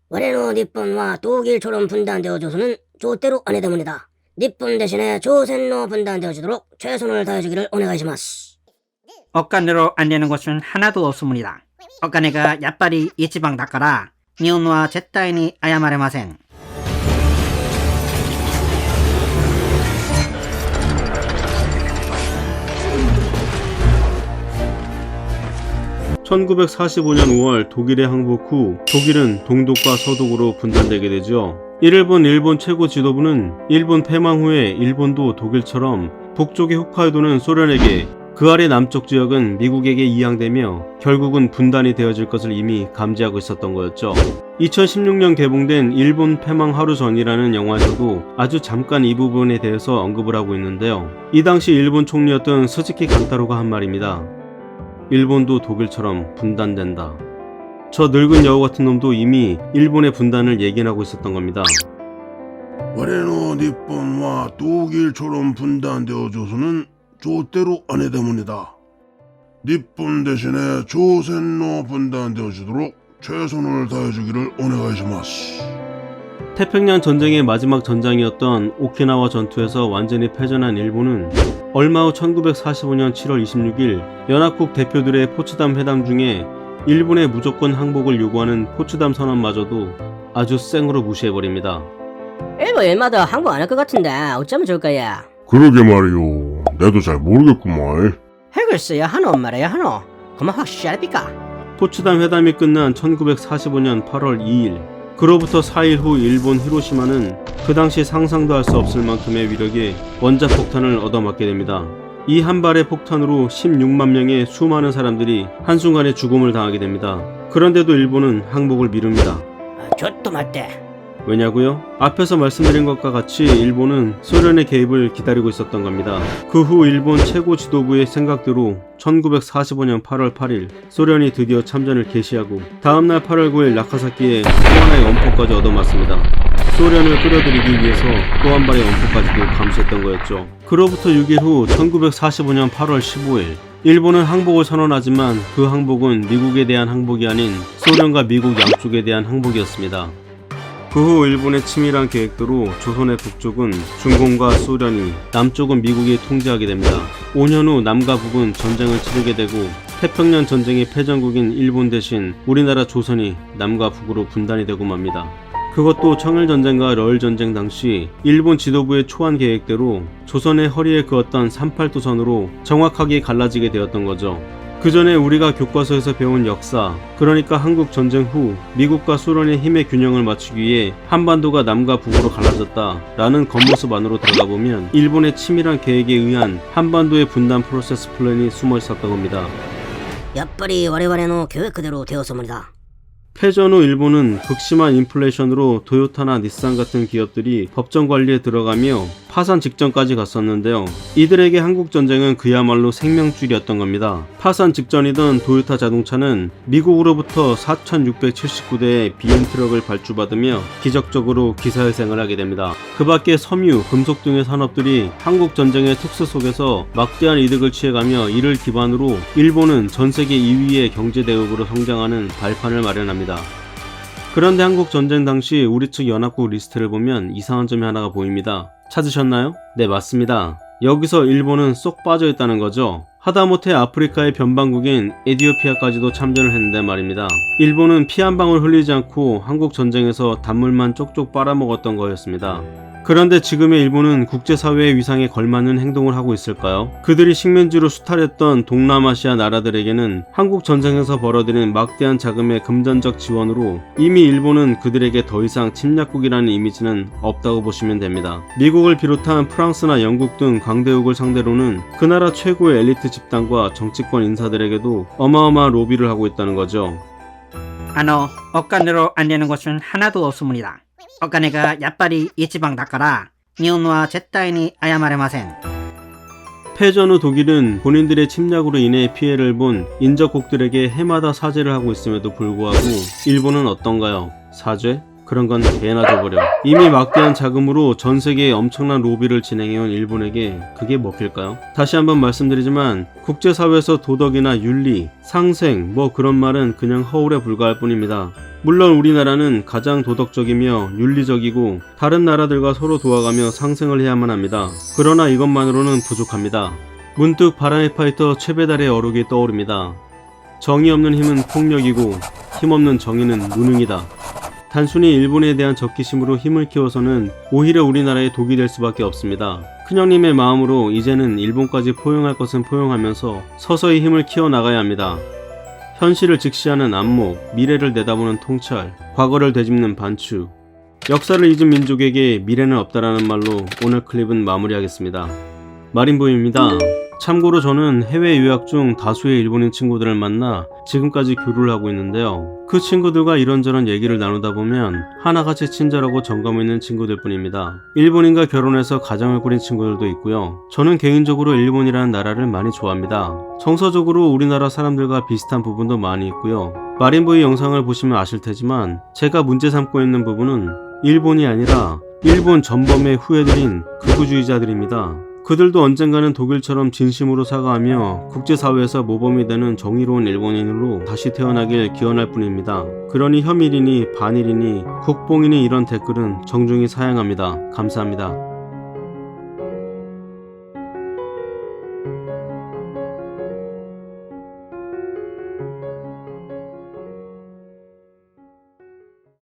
올해는 일본과 독일처럼 분단되어져서는 절대로 안 해답니다. 일본 대신에 조선으로 분단되어지도록 최선을 다해주기를 오네가이시마스. 억간으로 안 되는 것은 하나도 없습니다. 억간이가 야빨이 이치방 닦아라. 니온와 제타이니 아야마레마센. (1945년 5월) 독일의 항복 후 독일은 동독과 서독으로 분단되게 되죠. 이를 본 일본 최고 지도부는 일본 패망 후에 일본도 독일처럼 북쪽의 홋카이도는 소련에게, 그 아래 남쪽 지역은 미국에게 이양되며 결국은 분단이 되어질 것을 이미 감지하고 있었던 거였죠. 2016년 개봉된 일본 패망 하루 전이라는 영화에서도 아주 잠깐 이 부분에 대해서 언급을 하고 있는데요. 이 당시 일본 총리였던 스즈키 간타로가 한 말입니다. 일본도 독일처럼 분단된다. 저 늙은 여우 같은 놈도 이미 일본의 분단을 예견하고 있었던 겁니다. 올해는 일본과 독일처럼 분단되어져서는 절대로 안 해답니다. 일본 대신에 조선으로 분단되어지도록 최선을 다해주기를 오네가이시마스. 태평양 전쟁의 마지막 전장이었던 오키나와 전투에서 완전히 패전한 일본은 얼마 후 1945년 7월 26일 연합국 대표들의 포츠담 회담 중에 일본의 무조건 항복을 요구하는 포츠담 선언마저도 아주 쌩으로 무시해버립니다. 일본 일마다 항복 안 할 것 같은데 어쩌면 좋을까요? 그러게 말이오. 내도 잘 모르겠구만. 핵을 써야 하노 말아야 하노? 그만 확실합니까? 포츠담 회담이 끝난 1945년 8월 2일, 그로부터 4일 후 일본 히로시마는 그 당시 상상도 할 수 없을 만큼의 위력의 원자폭탄을 얻어맞게 됩니다. 이 한 발의 폭탄으로 16만 명의 수많은 사람들이 한순간에 죽음을 당하게 됩니다. 그런데도 일본은 항복을 미룹니다. 저또 맞대. 왜냐고요? 앞에서 말씀드린 것과 같이 일본은 소련의 개입을 기다리고 있었던 겁니다. 그 후 일본 최고 지도부의 생각대로 1945년 8월 8일 소련이 드디어 참전을 개시하고 다음날 8월 9일 나카사키에 또 하나의 원포까지 얻어맞습니다. 소련을 끌어들이기 위해서 또 한 발의 원포까지도 감수했던 거였죠. 그로부터 6일 후 1945년 8월 15일 일본은 항복을 선언하지만 그 항복은 미국에 대한 항복이 아닌 소련과 미국 양쪽에 대한 항복이었습니다. 그 후 일본의 치밀한 계획대로 조선의 북쪽은 중공과 소련이, 남쪽은 미국이 통제하게 됩니다. 5년 후 남과 북은 전쟁을 치르게 되고 태평양 전쟁의 패전국인 일본 대신 우리나라 조선이 남과 북으로 분단이 되고 맙니다. 그것도 청일전쟁과 러일전쟁 당시 일본 지도부의 초안 계획대로 조선의 허리에 그었던 38도선으로 정확하게 갈라지게 되었던 거죠. 그 전에 우리가 교과서에서 배운 역사, 그러니까 한국전쟁 후 미국과 소련의 힘의 균형을 맞추기 위해 한반도가 남과 북으로 갈라졌다 라는 겉모습 안으로 들어가보면 일본의 치밀한 계획에 의한 한반도의 분단 프로세스 플랜이 숨어 있었던 겁니다. 야빨이 와레와레의 계획 그대로 되었습니다. 패전 후 일본은 극심한 인플레이션으로 토요타나 닛산 같은 기업들이 법정 관리에 들어가며 파산 직전까지 갔었는데요. 이들에게 한국전쟁은 그야말로 생명줄이었던 겁니다. 파산 직전이던 도요타 자동차는 미국으로부터 4,679대의 BM 트럭을 발주받으며 기적적으로 기사회생을 하게 됩니다. 그 밖에 섬유, 금속 등의 산업들이 한국전쟁의 특수 속에서 막대한 이득을 취해가며 이를 기반으로 일본은 전세계 2위의 경제대국으로 성장하는 발판을 마련합니다. 그런데 한국전쟁 당시 우리 측 연합국 리스트를 보면 이상한 점이 하나가 보입니다. 찾으셨나요? 네, 맞습니다. 여기서 일본은 쏙 빠져있다는 거죠. 하다못해 아프리카의 변방국인 에티오피아까지도 참전을 했는데 말입니다. 일본은 피 한 방울 흘리지 않고 한국전쟁에서 단물만 쪽쪽 빨아먹었던 거였습니다. 그런데 지금의 일본은 국제사회의 위상에 걸맞는 행동을 하고 있을까요? 그들이 식민지로 수탈했던 동남아시아 나라들에게는 한국전쟁에서 벌어들인 막대한 자금의 금전적 지원으로 이미 일본은 그들에게 더 이상 침략국이라는 이미지는 없다고 보시면 됩니다. 미국을 비롯한 프랑스나 영국 등 강대국을 상대로는 그 나라 최고의 엘리트 집단과 정치권 인사들에게도 어마어마한 로비를 하고 있다는 거죠. 억간으로 안 되는 것은 하나도 없습니다. 억간이가 야빨이 이치방 닦아라. 니온와 제타이니 아야마레마센. 패전 후 독일은 본인들의 침략으로 인해 피해를 본 인접국들에게 해마다 사죄를 하고 있음에도 불구하고 일본은 어떤가요? 사죄? 그런 건 개나 줘버려. 이미 막대한 자금으로 전 세계에 엄청난 로비를 진행해온 일본에게 그게 먹힐까요? 다시 한번 말씀드리지만 국제사회에서 도덕이나 윤리, 상생 뭐 그런 말은 그냥 허울에 불과할 뿐입니다. 물론 우리나라는 가장 도덕적이며 윤리적이고 다른 나라들과 서로 도와가며 상생을 해야만 합니다. 그러나 이것만으로는 부족합니다. 문득 바람의 파이터 최배달의 어록이 떠오릅니다. 정의 없는 힘은 폭력이고 힘없는 정의는 무능이다. 단순히 일본에 대한 적기심으로 힘을 키워서는 오히려 우리나라에 독이 될 수밖에 없습니다. 큰형님의 마음으로 이제는 일본까지 포용할 것은 포용하면서 서서히 힘을 키워나가야 합니다. 현실을 직시하는 안목, 미래를 내다보는 통찰, 과거를 되짚는 반추. 역사를 잊은 민족에게 미래는 없다라는 말로 오늘 클립은 마무리하겠습니다. 마린보입니다. 참고로 저는 해외 유학 중 다수의 일본인 친구들을 만나 지금까지 교류를 하고 있는데요. 그 친구들과 이런저런 얘기를 나누다 보면 하나같이 친절하고 정감 있는 친구들 뿐입니다. 일본인과 결혼해서 가정을 꾸린 친구들도 있고요. 저는 개인적으로 일본이라는 나라를 많이 좋아합니다. 정서적으로 우리나라 사람들과 비슷한 부분도 많이 있고요. 마린보이 영상을 보시면 아실 테지만 제가 문제 삼고 있는 부분은 일본이 아니라 일본 전범의 후예들인 극우주의자들입니다. 그들도 언젠가는 독일처럼 진심으로 사과하며 국제사회에서 모범이 되는 정의로운 일본인으로 다시 태어나길 기원할 뿐입니다. 그러니 혐일이니 반일이니 국뽕이니 이런 댓글은 정중히 사양합니다. 감사합니다.